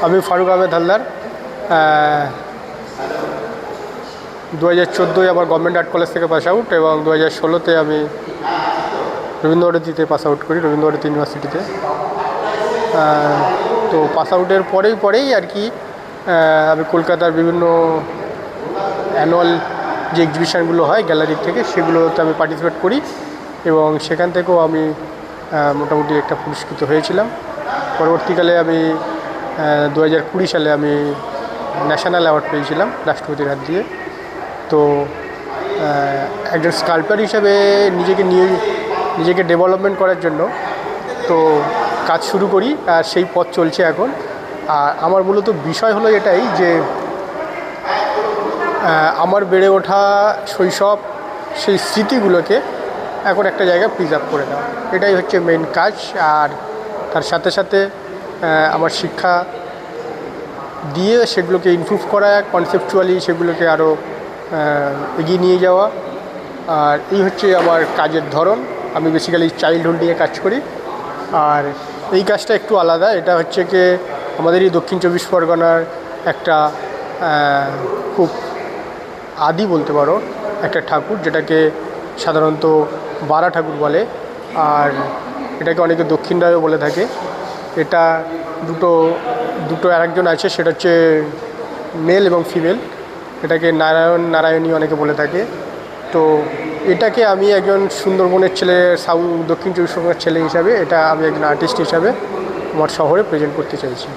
আমি ফারুক আহমেদ হালদার। 2014 আমার government art college থেকে পাস আউট এবং 2016-তে আমি রবীন্দ্রভারতীতে পাস আউট করি, রবীন্দ্রভারতী ইউনিভার্সিটিতে। তো পাস আউটের পরেই আর কি আমি কলকাতার বিভিন্ন অ্যানুয়াল যে এক্সিবিশানগুলো হয় গ্যালারির থেকে, সেগুলোতে আমি পার্টিসিপেট করি এবং সেখান থেকেও আমি মোটামুটি একটা পুরস্কৃত হয়েছিলাম। পরবর্তীকালে আমি 2020 সালে আমি ন্যাশনাল অ্যাওয়ার্ড পেয়েছিলাম রাষ্ট্রপতির হাত দিয়ে। তো একজন স্কাল্পচার হিসাবে নিজেকে ডেভেলপমেন্ট করার জন্য তো কাজ শুরু করি, আর সেই পথ চলছে এখন। আর আমার মূলত বিষয় হলো এটাই যে আমার বেড়ে ওঠা শৈশব, সেই স্মৃতিগুলোকে এখন একটা জায়গায় প্রিজার্ভ করে দেওয়া, এটাই হচ্ছে মেন কাজ। আর তার সাথে সাথে আমার শিক্ষা দিয়ে সেগুলোকে ইমপ্রুভ করা, কনসেপচুয়ালি সেগুলোকে আরও এগিয়ে নিয়ে যাওয়া। আর এই হচ্ছে আমার কাজের ধরন। আমি বেসিক্যালি চাইল্ডহুড নিয়ে কাজ করি, আর এই কাজটা একটু আলাদা। এটা হচ্ছে কি আমাদের এই দক্ষিণ চব্বিশ পরগনার একটা খুব আদি বলতে পারো একটা ঠাকুর, যেটাকে সাধারণত বারা ঠাকুর বলে, আর এটাকে অনেকে দক্ষিণ রায়ও বলে থাকে। এটা দুটো আরেকজন আছে, সেটা হচ্ছে মেল এবং ফিমেল। এটাকে নারায়ণী অনেকে বলে থাকে। তো এটাকে আমি একজন সুন্দরবনের ছেলে, দক্ষিণ চব্বিশ পরগনার ছেলে হিসাবে, এটা আমি একজন আর্টিস্ট হিসাবে আমার শহরে প্রেজেন্ট করতে চাইছি।